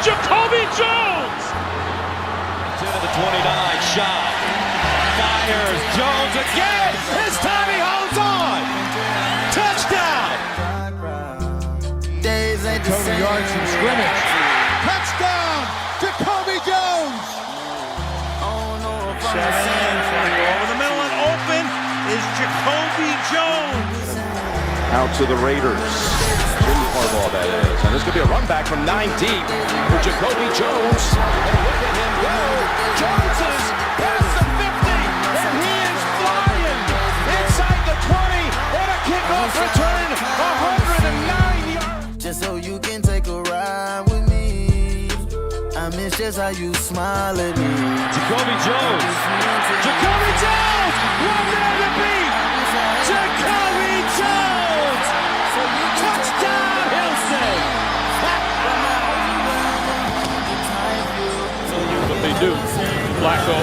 Jacoby Jones! Into the 29 shot. Fires Jones again. This time he holds on. Touchdown. Total yards from scrimmage. Touchdown, Jacoby Jones. Over the middle and open is Jacoby Jones. Out to the Raiders. Jimmy Harbaugh, that is. And this could be a run back from 9 deep for Jacoby Jones. And look at him go. Jones is past the 50, and he is flying inside the 20. What a kickoff return. 109 yards. Just so you can take a ride with me. I miss just how you smile at me. Jacoby Jones. Jacoby Jones. One man to beat. Jacoby Jones. Touchdown, Hilson. What they do. Flacco.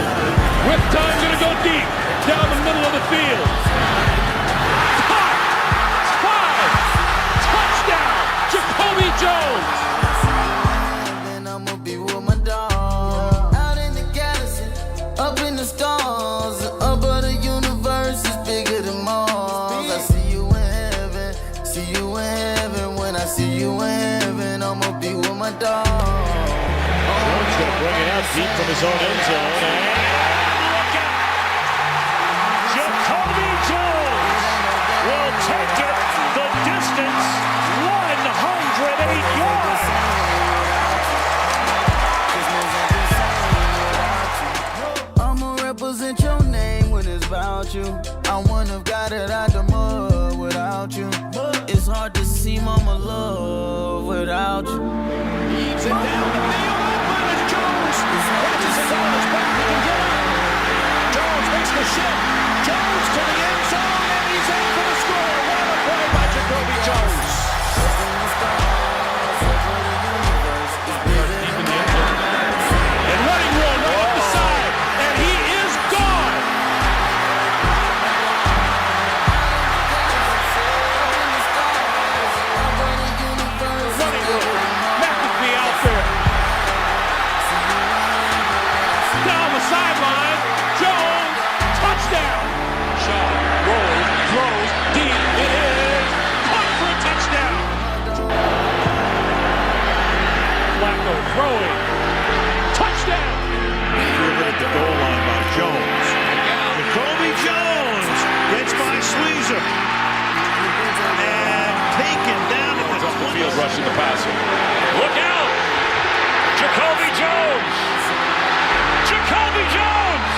Whip time, gonna go deep. Down the middle of the field. Five. Touchdown, Jacoby Jones. And I'ma be with my dog. Out in the galaxy, up in the stars, up of the universe is bigger than Mars. I see you in heaven, see you in heaven. When I see you in heaven, I'ma be with my dog. Jones gonna bring it out deep from his own end zone. And look out! Jacoby Jones will take it the distance, 108 yards. I'ma represent your name when it's about you. I wouldn't have got it out the mud without you. It's hard to see mama love without you. Leads it down the field. Open is Jones. Watches it all as back he can get it. Jones makes the shift. Jones to the end zone, and he's in for the score. What a play by Jacoby Jones. And running room right up the side, and he is gone. Running room, McAfee out there. Down the sideline, Jones, touchdown. Shot, rolls, throws, deep, it is caught for a touchdown. Flacco throwing, touchdown. Driven at the goal line by Jones. Jacoby Jones gets by Sleezer. And taken down at the 20. Field rushing the passer. Look out! Jacoby Jones! Jacoby Jones!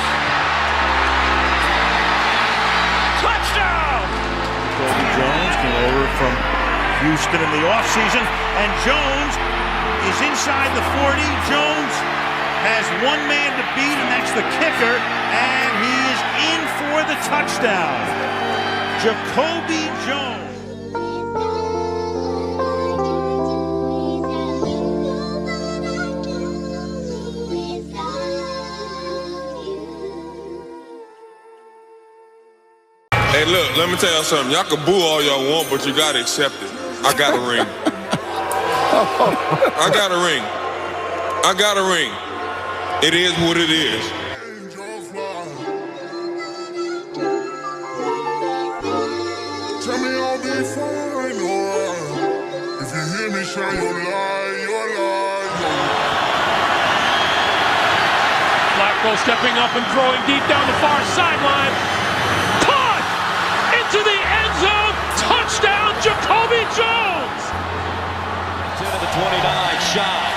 Touchdown! Jacoby Jones came over from Houston in the offseason, and Jones is inside the 40. Jones has one man to beat, and that's the kicker, and he is in for the touchdown. Jacoby Jones. Hey, look, let me tell y'all something. Y'all can boo all y'all want, but you gotta accept it. I got a ring. I got a ring. I got a ring. It is what it is. Tell me I'll be fine, alright. If you hear me, shine your light, Flacco stepping up and throwing deep down the far sideline. Caught into the end zone. Touchdown, Jacoby Jones. Into the 29 shot.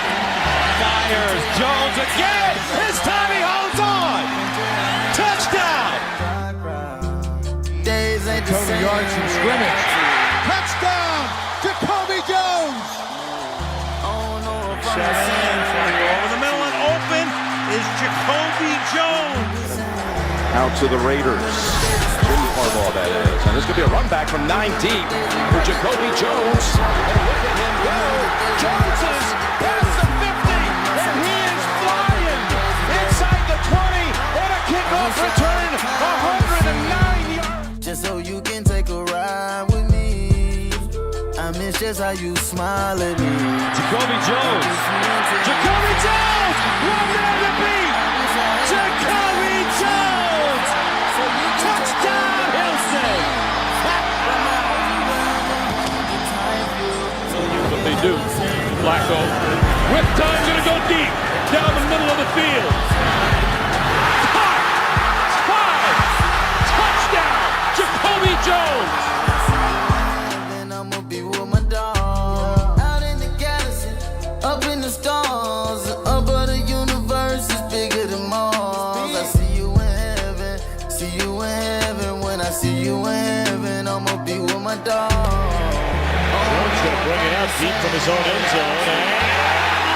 Fires Jones again. This time he holds on. Touchdown. Total yards from scrimmage. Touchdown, Jacoby Jones. Over the middle and open is Jacoby Jones. Out to the Raiders. Jimmy Harbaugh, that is. And this could be a run back from 9 deep for Jacoby Jones. And look at him go. Jones is past the 50, and he is flying inside the 20. What a kickoff return. 109 yards. Just so you can take a ride with me. I miss just Here's how you smile at me. Jacoby Jones. Jacoby Jones! One man to beat! Jacoby Jones! Touchdown, Hilson! What they do. Flacco. Whip time, gonna go deep. Down the middle of the field. Five! Touchdown! Jacoby Jones! And I'ma be with my dog. Out in the galaxy, up in the stars, up of the universe is bigger than Mars. I see you in heaven, see you in heaven. When I see you in heaven, I'ma be with my dog. Jones gonna bring it out deep from his own end zone. And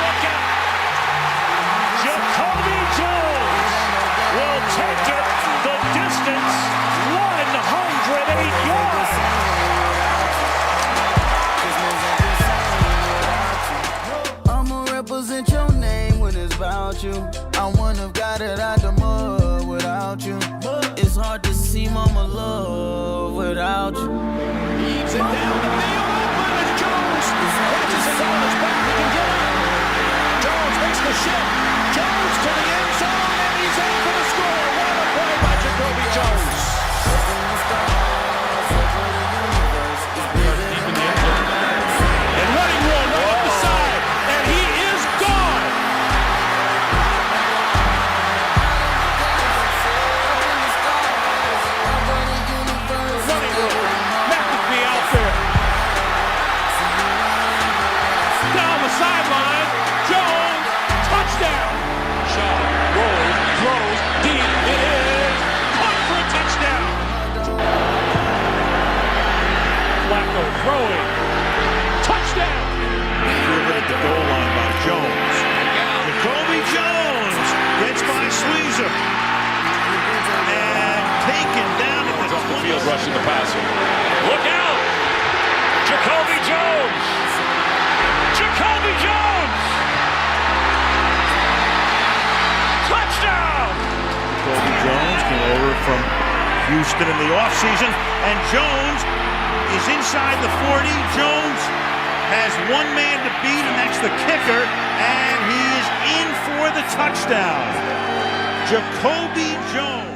look out! Jacoby Jones will take it the distance, 108 yards. I'ma represent your name when it's about you. I wouldn't have got it out the mud without you. It's hard to see mama love without you. Leads it down the field. Open is Jones. Catches it on his back. He can get up. Jones makes the shift. Jones to the end zone, and he's in for the score. What a play by Jacoby Jones. And running room right up the side, and he is gone. Running room. McAfee out there. Down the sideline. Jones, touchdown. Shot, rolls, throws, deep. It is caught for a touchdown. Flacco throwing. Touchdown. Driven at the goal line by Jones. Jacoby Jones gets by Sleezer. And taken down at the Off the field rushing the passer. Look out! Jacoby Jones! Jacoby Jones! Touchdown! Jacoby Jones came over from Houston in the offseason. And Jones is inside the 40. Jones has one man to beat, and that's the kicker. And he is in for the touchdown. Jacoby Jones.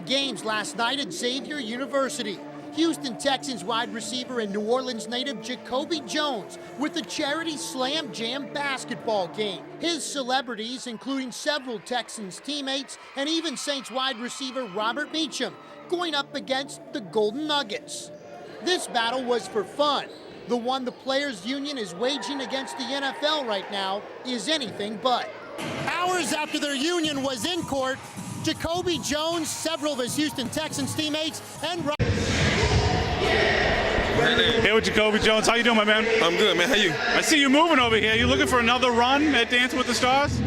big games last night at Xavier University. Houston Texans wide receiver and New Orleans native Jacoby Jones with the charity Slam Jam basketball game. His celebrities, including several Texans teammates and even Saints wide receiver Robert Meacham, going up against the Golden Nuggets. This battle was for fun. The one the Players Union is waging against the NFL right now is anything but. Hours after their union was in court, Jacoby Jones, several of his Houston Texans teammates, and Hey, with Jacoby Jones. How you doing, my man? I'm good, man. How you? I see you moving over here. You looking for another run at Dancing with the Stars?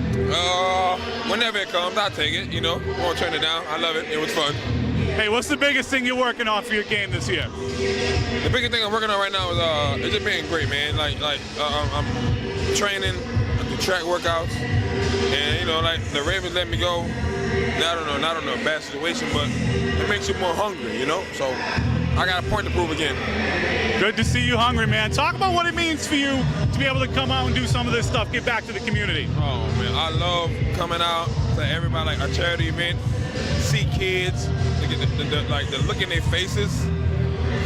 Whenever it comes, I'll take it, you know. Won't turn it down. I love it. It was fun. Hey, what's the biggest thing you're working on for your game this year? The biggest thing I'm working on right now is it's just being great, man. I'm training, I do track workouts, and you know, like the Ravens let me go. Not in a bad situation, but it makes you more hungry, you know. So I got a point to prove again. Good to see you hungry, man. Talk about what it means for you to be able to come out and do some of this stuff, get back to the community. Oh man, I love coming out to everybody, like a charity event, see kids, the look in their faces,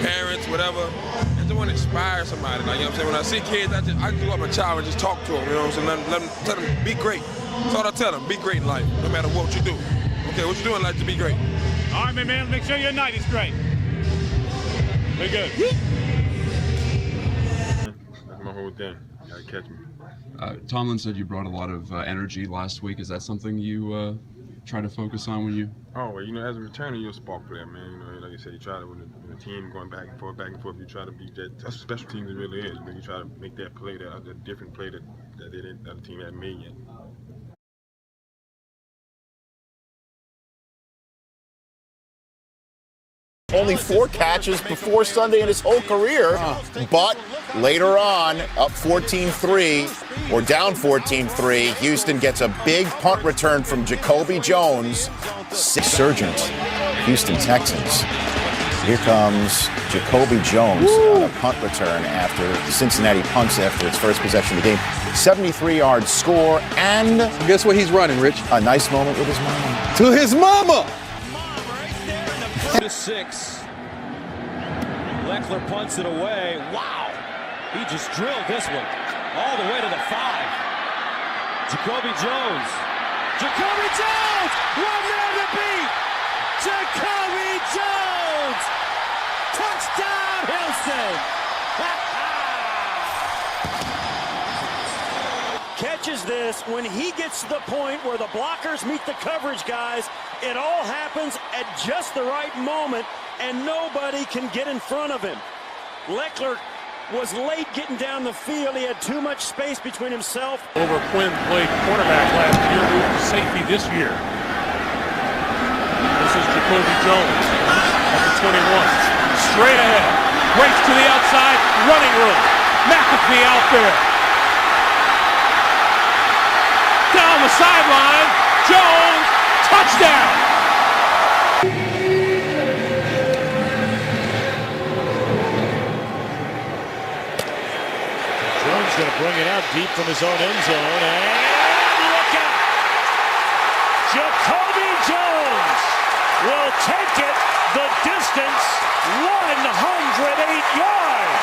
parents, whatever, and to want to inspire somebody. Like, you know what I'm saying? When I see kids, I just go up a child and just talk to them. You know what I'm saying? Tell them be great. That's all I tell them. Be great in life, no matter what you do. Okay, what you doing in life to be great. All right, my man. Make sure your night is great. We're good. That's my whole thing. You gotta catch me. Tomlin said you brought a lot of energy last week. Is that something you try to focus on when you? Oh, well, you know, as a returner, you're a spark player, man. You know, like you said, you try to, when the team going back and forth, you try to be that. That's what special teams really is. You try to make that play, that different play that the other team hadn't made yet. Only 4 catches before Sunday in his whole career, but later on, up 14-3 or down 14-3, Houston gets a big punt return from Jacoby Jones. Resurgent Houston Texans. Here comes Jacoby Jones on a punt return after Cincinnati punts after its first possession of the game. 73-yard score, and guess what he's running, Rich? A nice moment with his mama. To his mama! To 6. Leckler punts it away. Wow! He just drilled this one all the way to the 5. Jacoby Jones. Jacoby Jones! One man to beat! Jacoby Jones! Touchdown, Houston! Catches this when he gets to the point where the blockers meet the coverage guys. It all happens at just the right moment, and nobody can get in front of him. Leckler was late getting down the field. He had too much space between himself. Over Quinn played quarterback last year, moved to safety this year. This is Jacoby Jones at the 21. Straight ahead, breaks to the outside, running room. McAfee out there. Down the sideline, Jones, touchdown! Jones going to bring it out deep from his own end zone, and look out! Jacoby Jones will take it the distance, 108 yards!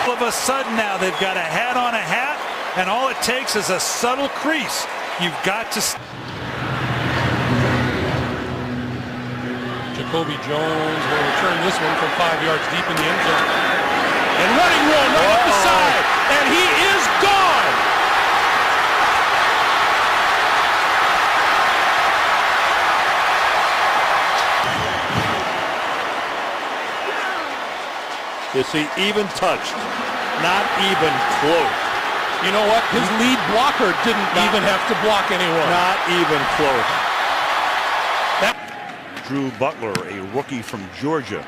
All of a sudden now they've got a hat on a hat, and all it takes is a subtle crease. You've got to. Jacoby Jones will return this one from 5 yards deep in the end zone. And running room right up the side, and he is gone! Is he even touched? Not even close. You know what? His lead blocker didn't even have to block anyone. Not even close. Drew Butler, a rookie from Georgia,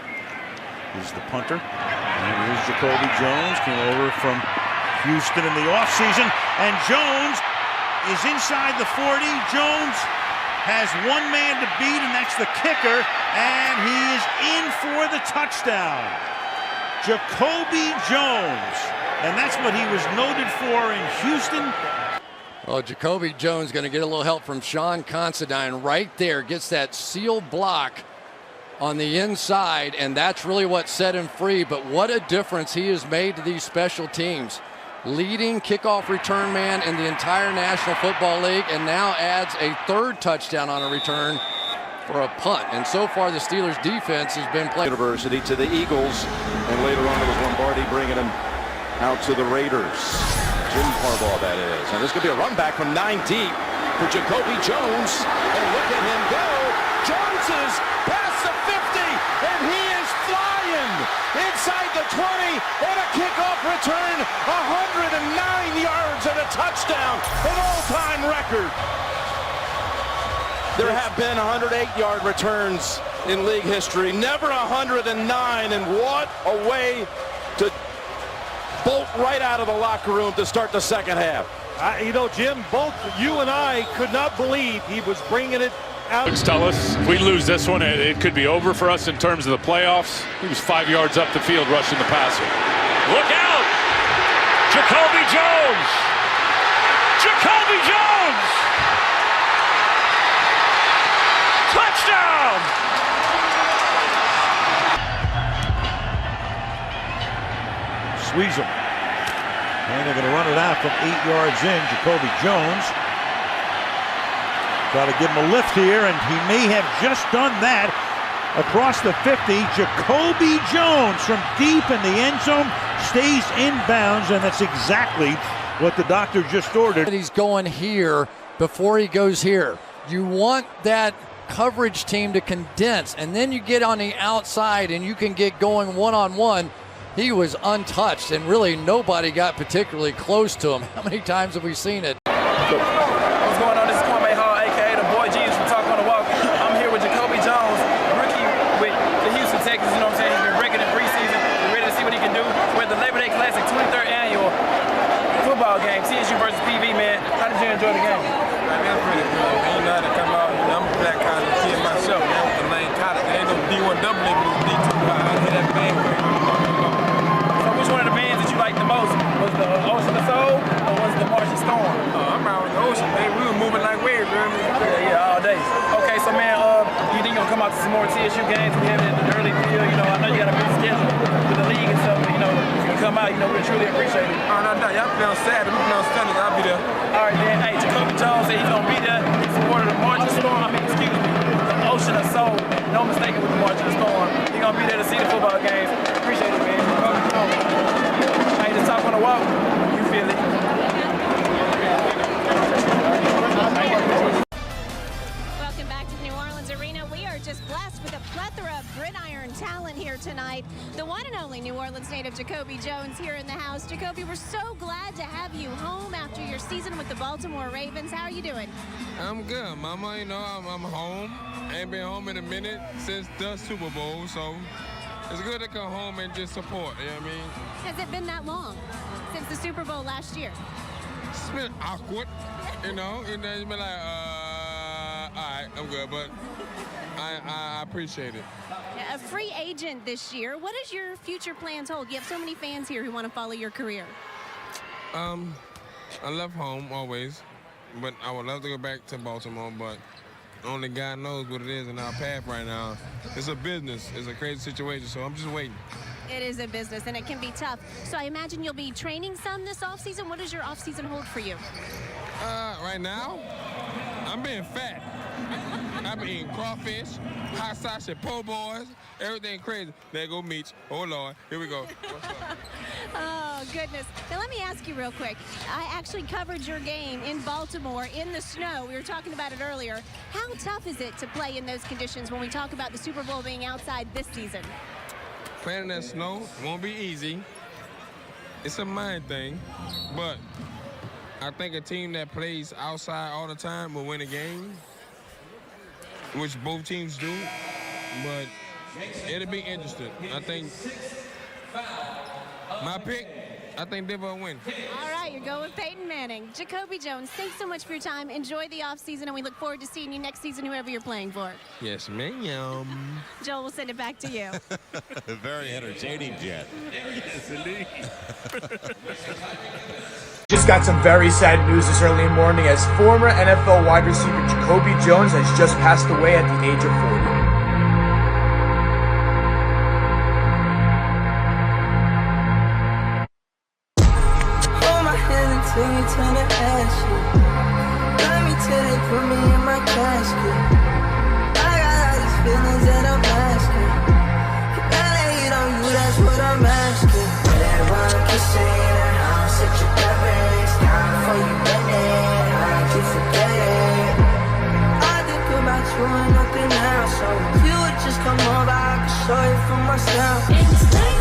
is the punter. And here's Jacoby Jones, came over from Houston in the offseason. And Jones is inside the 40. Jones has one man to beat, and that's the kicker. And he is in for the touchdown. Jacoby Jones. And that's what he was noted for in Houston. Oh, Jacoby Jones going to get a little help from Sean Considine right there. Gets that seal block on the inside, and that's really what set him free. But what a difference he has made to these special teams. Leading kickoff return man in the entire National Football League, and now adds a third touchdown on a return for a punt. And so far, the Steelers' defense has been playing. University to the Eagles, and later on it was Lombardi bringing him out to the Raiders. Jim Harbaugh, that is. And this could be a run back from 9 deep for Jacoby Jones. And look at him go. Jones is past the 50, and he is flying inside the 20 on a kickoff return. 109 yards and a touchdown, an all-time record. There have been 108-yard returns in league history, never 109, and what a way to bolt right out of the locker room to start the second half. Jim, both you and I could not believe he was bringing it out. Tell us, if we lose this one, it could be over for us in terms of the playoffs. He was 5 yards up the field rushing the passer. Look out! Jacoby Jones! Jacoby Jones! Touchdown! Squeeze him. And they're going to run it out from 8 yards in. Jacoby Jones. Try to give him a lift here, and he may have just done that across the 50. Jacoby Jones from deep in the end zone stays in bounds, and that's exactly what the doctor just ordered. He's going here before he goes here. You want that coverage team to condense, and then you get on the outside and you can get going one-on-one. He was untouched, and really nobody got particularly close to him. How many times have we seen it? What's going on? This is Kwame Hall, a.k.a. the Boy Jesus from Talk on the Walk. I'm here with Jacoby Jones, rookie with the Houston Texans. You know what I'm saying? He's been breaking in preseason. We're ready to see what he can do. We're at the Labor Day Classic 23rd annual football game, CSU versus PV, man. How did you enjoy the game? Man, it was pretty good, man. You know how to come out. You know, I'm a black college kid myself, man, with the main college. There ain't no D1 double A, but it's D2. I hear that bang. So which one of the bands did you like the most? Was the Ocean of Soul or was the Martian Storm? I'm out with the ocean, man. We were moving like waves, man. Yeah, all day. Okay, so man, you think you're gonna come out to some more TSU games? We have it in the early field. You know, I know you got a busy schedule with the league and stuff, but you know, if you come out, you know, we truly appreciate it. Oh, no, y'all play on Saturday, we play on Sunday, I'll be there. All right, then. Hey, Jacoby Jones said he's gonna be there in support of the Martian Storm. Excuse me, the Ocean of Soul. No mistaking with the Martian Storm. He's gonna be there to see the football games. Appreciate it, man. Hey, just Talk on the Walk. You feel it. Welcome back to the New Orleans Arena. We are just blessed with a plethora of gridiron talent here tonight. The one and only New Orleans native Jacoby Jones here in the house. Jacoby, we're so glad to have you home after your season with the Baltimore Ravens. How are you doing? I'm good, Mama. You know, I'm home. I ain't been home in a minute since the Super Bowl, so it's good to come home and just support, you know what I mean? Has it been that long since the Super Bowl last year? It's been awkward, you know, and then it's been like, all right, I'm good, but I appreciate it. A free agent this year. What does your future plans hold? You have so many fans here who want to follow your career. I love home always, but I would love to go back to Baltimore, but only God knows what it is in our path right now. It's a business. It's a crazy situation, so I'm just waiting. It is a business, and it can be tough. So I imagine you'll be training some this offseason. What does your offseason hold for you? Right now, I'm being fat. I've been eating crawfish, hot sausage, po' boys, everything crazy. There go Meach. Oh, Lord. Here we go. Oh, goodness. Now, let me ask you real quick. I actually covered your game in Baltimore in the snow. We were talking about it earlier. How tough is it to play in those conditions when we talk about the Super Bowl being outside this season? Playing in that snow won't be easy. It's a mind thing, but I think a team that plays outside all the time will win a game, which both teams do, but it'll be interesting. I think my pick, I think Denver will win. All right, you're going with Peyton Manning. Jacoby Jones, thanks so much for your time. Enjoy the offseason, and we look forward to seeing you next season, whoever you're playing for. Yes, ma'am. Joel, we'll send it back to you. Very entertaining, Jet. Yes, indeed. Just got some very sad news this early morning as former NFL wide receiver Jacoby Jones has just passed away at the age of 40. Hold my hand until you turn to ashes. Love me till they put me in my casket. I got all these feelings that I'm asking. Can I lay it on you? That's what I'm asking. Everyone can say that I'm such a bad race. Before you bend it, how'd you forget it? I think about you and nothing else. So if you would just come over, I could show you for myself.